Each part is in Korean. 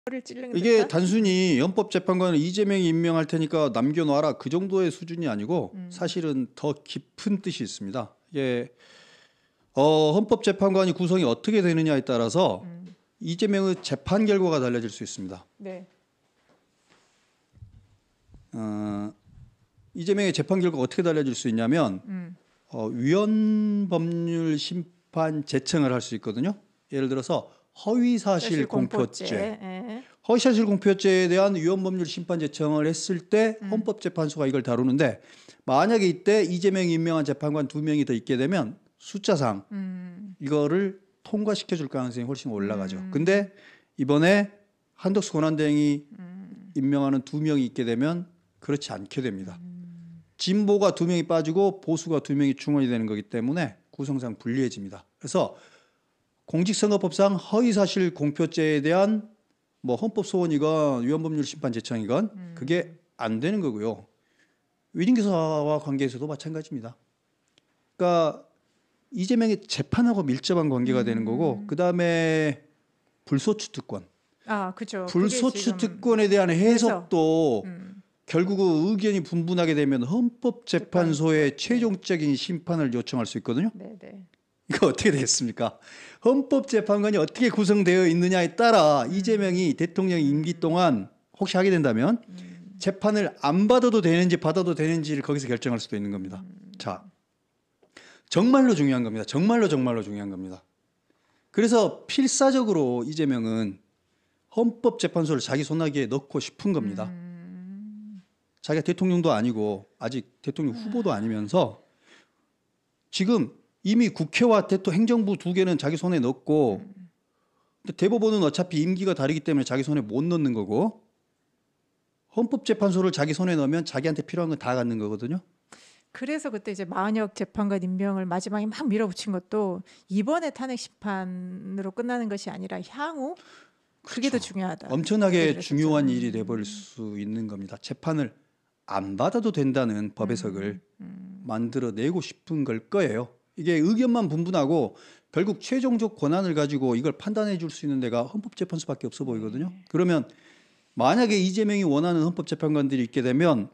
를 찔르는 이게 듯한? 단순히 헌법재판관을 이재명이 임명할 테니까 남겨놔라 그 정도의 수준이 아니고 사실은 더 깊은 뜻이 있습니다. 이게 헌법재판관이 구성이 어떻게 되느냐에 따라서 이재명의 재판 결과가 달라질 수 있습니다. 네. 이재명의 재판 결과가 어떻게 달라질 수 있냐면 위헌법률 심판 재청을 할 수 있거든요. 예를 들어서 허위사실 공표죄. 예. 허위사실 공표죄에 대한 위헌법률 심판 재청을 했을 때 헌법재판소가 이걸 다루는데 만약에 이때 이재명이 임명한 재판관 2명이 더 있게 되면 숫자상 이거를 통과시켜 줄 가능성이 훨씬 올라가죠. 근데 이번에 한덕수 권한대행이 임명하는 2명이 있게 되면 그렇지 않게 됩니다. 진보가 2명이 빠지고 보수가 2명이 충원이 되는 거기 때문에 구성상 불리해집니다. 그래서 공직선거법상 허위사실 공표죄에 대한 뭐 헌법소원이건 위헌법률 심판 재청이건 그게 안 되는 거고요. 위증교사와 관계에서도 마찬가지입니다. 그러니까 이재명의 재판하고 밀접한 관계가 되는 거고 그다음에 불소추 특권. 그렇죠. 불소추 특권에 대한 해석도 결국 의견이 분분하게 되면 헌법재판소에 최종적인 심판을 요청할 수 있거든요. 네네. 이거 어떻게 되겠습니까? 헌법재판관이 어떻게 구성되어 있느냐에 따라 이재명이 대통령 임기 동안 혹시 하게 된다면 재판을 안 받아도 되는지 받아도 되는지를 거기서 결정할 수도 있는 겁니다. 자, 정말로 중요한 겁니다. 정말로 중요한 겁니다. 그래서 필사적으로 이재명은 헌법재판소를 자기 손아귀에 넣고 싶은 겁니다. 자기가 대통령도 아니고 아직 대통령 후보도 아니면서 지금 이미 국회와 행정부 2개는 자기 손에 넣고 대법원은 어차피 임기가 다르기 때문에 자기 손에 못 넣는 거고 헌법재판소를 자기 손에 넣으면 자기한테 필요한 건 다 갖는 거거든요. 그래서 그때 이제 마은혁 재판관 임명을 마지막에 막 밀어붙인 것도 이번에 탄핵 심판으로 끝나는 것이 아니라 향후 그게 더 중요하다. 엄청나게 중요한 일이 돼버릴 수 있는 겁니다. 재판을 안 받아도 된다는 법 해석을 만들어내고 싶은 걸 거예요. 이게 의견만 분분하고 결국 최종적 권한을 가지고 이걸 판단해 줄 수 있는 데가 헌법재판소밖에 없어 보이거든요. 그러면 만약에 이재명이 원하는 헌법재판관들이 있게 되면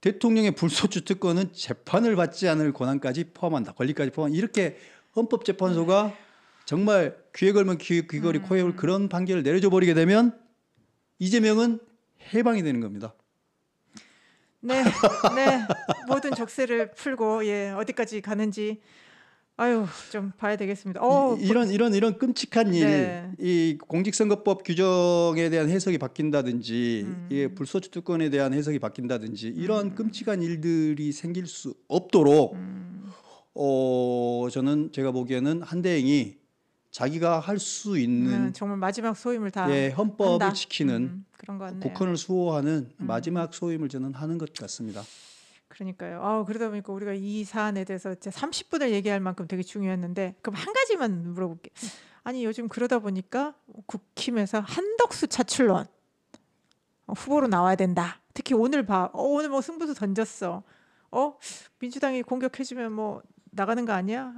대통령의 불소추 특권은 재판을 받지 않을 권한까지 포함한다. 권리까지 포함한다. 이렇게 헌법재판소가 정말 귀에 걸면 귀걸이 코에 올 그런 판결을 내려줘 버리게 되면 이재명은 해방이 되는 겁니다. 네, 모든 족쇄를 풀고 어디까지 가는지 좀 봐야 되겠습니다. 이런 끔찍한 일, 네. 이 공직선거법 규정에 대한 해석이 바뀐다든지, 불소추 특권에 대한 해석이 바뀐다든지 이런 끔찍한 일들이 생길 수 없도록 제가 보기에는 한대행이 자기가 할 수 있는 정말 마지막 소임을 다 헌법을 한다. 지키는 그런 것 같네요. 국헌을 수호하는 마지막 소임을 저는 하는 것 같습니다. 그러니까요. 그러다 보니까 우리가 이 사안에 대해서 30분을 얘기할 만큼 되게 중요했는데 그럼 한 가지만 물어볼게요. 아니 요즘 그러다 보니까 국힘에서 한덕수 차출론 후보로 나와야 된다. 특히 오늘 오늘 뭐 승부수 던졌어. 민주당이 공격해주면 뭐 나가는 거 아니야?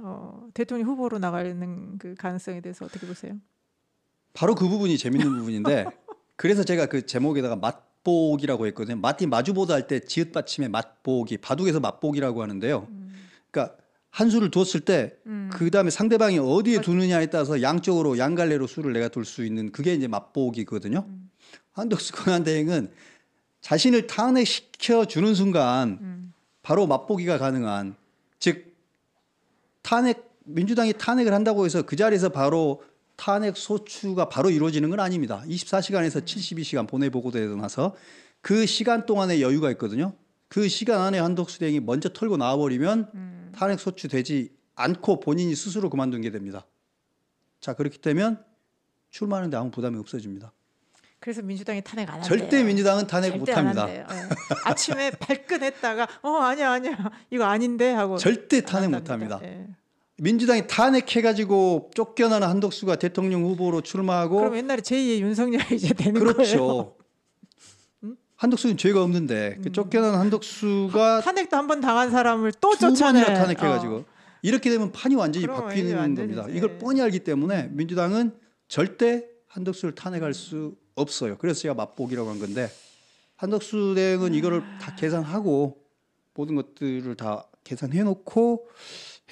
대통령 후보로 나가는 그 가능성에 대해서 어떻게 보세요? 바로 그 부분이 재밌는 부분인데 그래서 제가 그 제목에다가 맛보기라고 했거든요. 마주보다 할 때 지읒 받침의 맛보기, 바둑에서 맛보기라고 하는데요. 그러니까 한 수를 두었을 때 그 다음에 상대방이 어디에 두느냐에 따라서 양쪽으로 양갈래로 수를 내가 둘 수 있는 그게 이제 맛보기거든요. 한덕수 권한대행은 자신을 탄핵시켜 주는 순간 바로 맛보기가 가능한, 즉 민주당이 탄핵을 한다고 해서 그 자리에서 바로 탄핵 소추가 바로 이루어지는 건 아닙니다. 24시간에서 72시간 보내보고되고 나서 그 시간 동안의 여유가 있거든요. 그 시간 안에 한덕수 대행이 먼저 털고 나와버리면 탄핵 소추되지 않고 본인이 스스로 그만둔 게 됩니다. 자, 그렇기 때문에 출마하는데 아무 부담이 없어집니다. 그래서 민주당이 탄핵 안 한대요. 절대 민주당은 탄핵 못합니다. 아침에 발끈했다가 아니야 이거 아닌데 하고 절대 탄핵 못합니다. 민주당이 탄핵해가지고 쫓겨나는 한덕수가 대통령 후보로 출마하고 그럼 옛날에 제2의 윤석열이 이제 되는 거예요. 그렇죠. 한덕수는 죄가 없는데 쫓겨나는 한덕수가 탄핵도 한 번 당한 사람을 또 쫓아내. 2번이나 탄핵해가지고 이렇게 되면 판이 완전히 바뀌는 겁니다. 이걸 뻔히 알기 때문에 민주당은 절대 한덕수를 탄핵할 수 없어요. 그래서 제가 맛보기라고 한 건데 한덕수 대행은 이거를 다 계산하고 모든 것들을 다 계산해놓고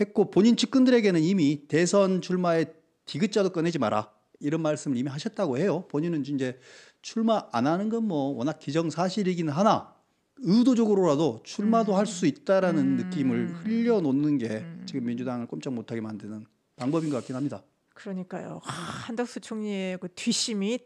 했고 본인 측근들에게는 이미 대선 출마에 디귿자도 꺼내지 마라 이런 말씀을 이미 하셨다고 해요. 본인은 이제 출마 안 하는 건 뭐 워낙 기정사실이긴 하나 의도적으로라도 출마도 할 수 있다라는 느낌을 흘려놓는 게 지금 민주당을 꼼짝 못하게 만드는 방법인 것 같긴 합니다. 그러니까요. 한덕수 총리의 그 뒷심이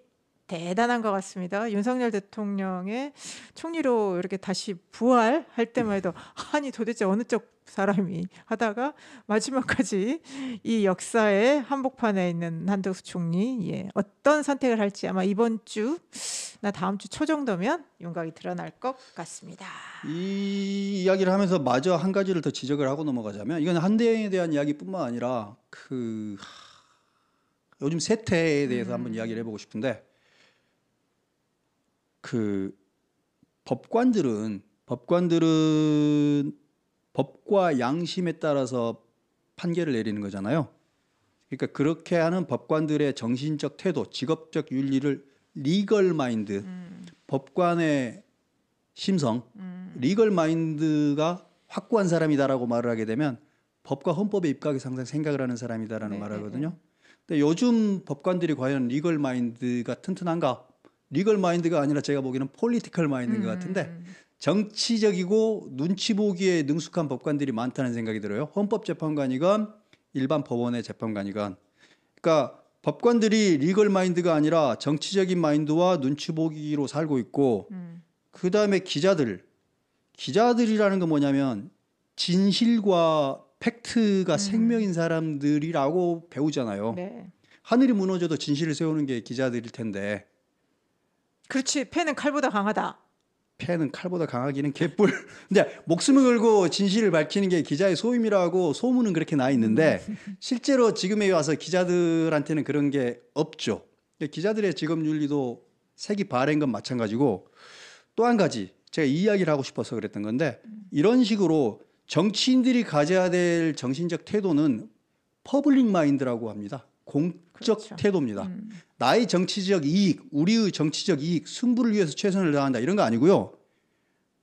대단한 것 같습니다. 윤석열 대통령의 총리로 이렇게 다시 부활할 때만 해도 아니 도대체 어느 쪽 사람이 하다가 마지막까지 이 역사의 한복판에 있는 한덕수 총리 예, 어떤 선택을 할지 아마 이번 주나 다음 주 초 정도면 윤곽이 드러날 것 같습니다. 이 이야기를 하면서 마저 한 가지를 더 지적을 하고 넘어가자면 이건 한대행에 대한 이야기뿐만 아니라 요즘 세태에 대해서 한번 이야기를 해보고 싶은데 법관들은 법과 양심에 따라서 판결을 내리는 거잖아요. 그러니까 그렇게 하는 법관들의 정신적 태도, 직업적 윤리를 리걸 마인드, 법관의 심성, 리걸 마인드가 확고한 사람이다라고 말을 하게 되면 법과 헌법에 입각해서 항상 생각을 하는 사람이다라는 말을 하거든요. 근데 요즘 법관들이 과연 리걸 마인드가 튼튼한가? 리걸 마인드가 아니라 제가 보기에는 폴리티컬 마인드인 것 같은데 정치적이고 눈치 보기에 능숙한 법관들이 많다는 생각이 들어요. 헌법재판관이건 일반 법원의 재판관이건. 그러니까 법관들이 리걸 마인드가 아니라 정치적인 마인드와 눈치 보기로 살고 있고 그다음에 기자들이라는 건 뭐냐면 진실과 팩트가 생명인 사람들이라고 배우잖아요. 네. 하늘이 무너져도 진실을 세우는 게 기자들일 텐데 그렇지. 패는 칼보다 강하다. 패는 칼보다 강하기는 개뿔. 근데 목숨을 걸고 진실을 밝히는 게 기자의 소임이라고 소문은 그렇게 나 있는데 실제로 지금에 와서 기자들한테는 그런 게 없죠. 기자들의 직업 윤리도 색이 바랜 건 마찬가지고 또 한 가지 제가 이 이야기를 하고 싶어서 그랬던 건데 이런 식으로 정치인들이 가져야 될 정신적 태도는 퍼블릭 마인드라고 합니다. 공적 그렇죠. 태도입니다. 나의 정치적 이익, 우리의 정치적 이익, 승부를 위해서 최선을 다한다 이런 거 아니고요.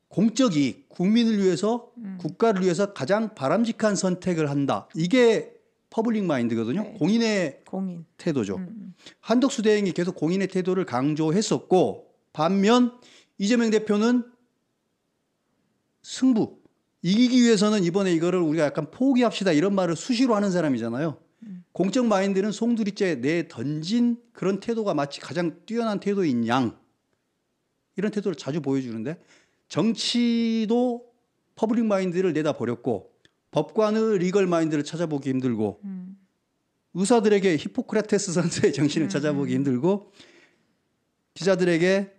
공적 이익, 국민을 위해서, 국가를 위해서 가장 바람직한 선택을 한다. 이게 퍼블릭 마인드거든요. 네. 공인의 태도죠. 한덕수 대행이 계속 공인의 태도를 강조했었고 반면 이재명 대표는 승부, 이기기 위해서는 이번에 이거를 우리가 약간 포기합시다 이런 말을 수시로 하는 사람이잖아요. 공적 마인드는 송두리째 내 던진 그런 태도가 마치 가장 뛰어난 태도인 양 이런 태도를 자주 보여주는데 정치도 퍼블릭 마인드를 내다버렸고 법관의 리걸 마인드를 찾아보기 힘들고 의사들에게 히포크라테스 선수의 정신을 찾아보기 힘들고 기자들에게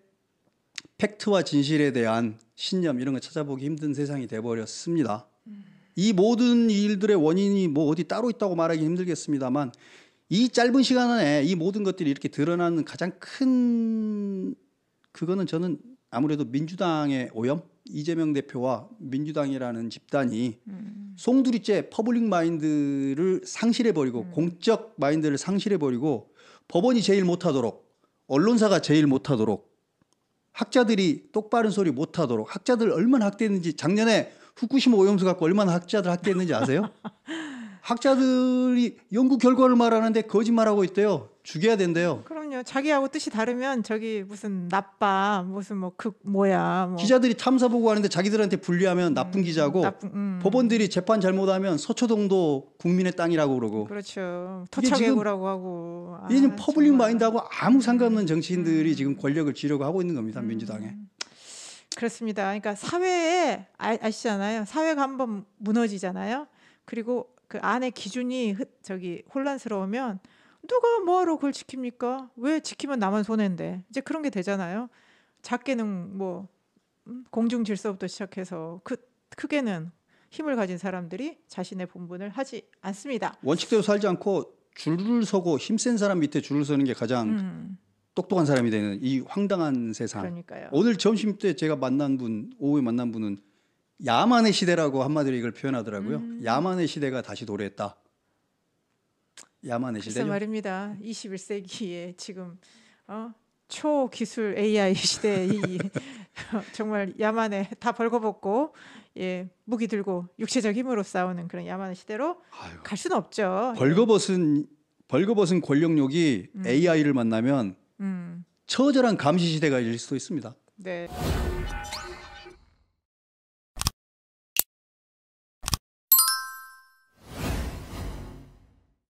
팩트와 진실에 대한 신념 이런 거 찾아보기 힘든 세상이 돼버렸습니다. 이 모든 일들의 원인이 뭐 어디 따로 있다고 말하기 힘들겠습니다만 이 짧은 시간 안에 이 모든 것들이 이렇게 드러나는 가장 큰 그거는 저는 아무래도 민주당의 오염, 이재명 대표와 민주당이라는 집단이 송두리째 퍼블릭 마인드를 상실해버리고 공적 마인드를 상실해버리고 법원이 제일 못하도록 언론사가 제일 못하도록 학자들이 똑바른 소리 못하도록 학자들 얼마나 학대했는지 작년에 후쿠시마 오염수 갖고 얼마나 학자들 학대했는지 아세요? 학자들이 연구 결과를 말하는데 거짓말하고 있대요. 죽여야 된대요. 그럼요. 자기하고 뜻이 다르면 저기 무슨 나빠 무슨 뭐 뭐야. 뭐. 기자들이 탐사 보고하는데 자기들한테 불리하면 나쁜 기자고 법원들이 재판 잘못하면 서초동도 국민의 땅이라고 그러고. 그렇죠. 토착외구라고 하고. 이게 퍼블릭 정말. 마인드하고 아무 상관없는 정치인들이 지금 권력을 쥐려고 하고 있는 겁니다. 민주당에. 그렇습니다. 그러니까 사회에 아시잖아요. 사회가 한번 무너지잖아요. 그리고 그 안에 기준이 혼란스러우면 누가 뭐하러 그걸 지킵니까? 왜 지키면 나만 손해인데. 이제 그런 게 되잖아요. 작게는 뭐 공중 질서부터 시작해서 크게는 힘을 가진 사람들이 자신의 본분을 하지 않습니다. 원칙대로 살지 않고 줄을 서고 힘센 사람 밑에 줄을 서는 게 가장 똑똑한 사람이 되는 이 황당한 세상. 그러니까요. 오늘 점심 때 제가 오후에 만난 분은 야만의 시대라고 한마디로 이걸 표현하더라고요. 야만의 시대가 다시 도래했다. 야만의 시대죠. 말입니다. 21세기에 지금 초기술 AI 시대에 이 정말 야만에 다 벌거벗고 예, 무기 들고 육체적 힘으로 싸우는 그런 야만의 시대로 아유, 갈 수는 없죠. 벌거벗은 권력욕이 AI를 만나면 처절한 감시 시대가 일 수도 있습니다. 네.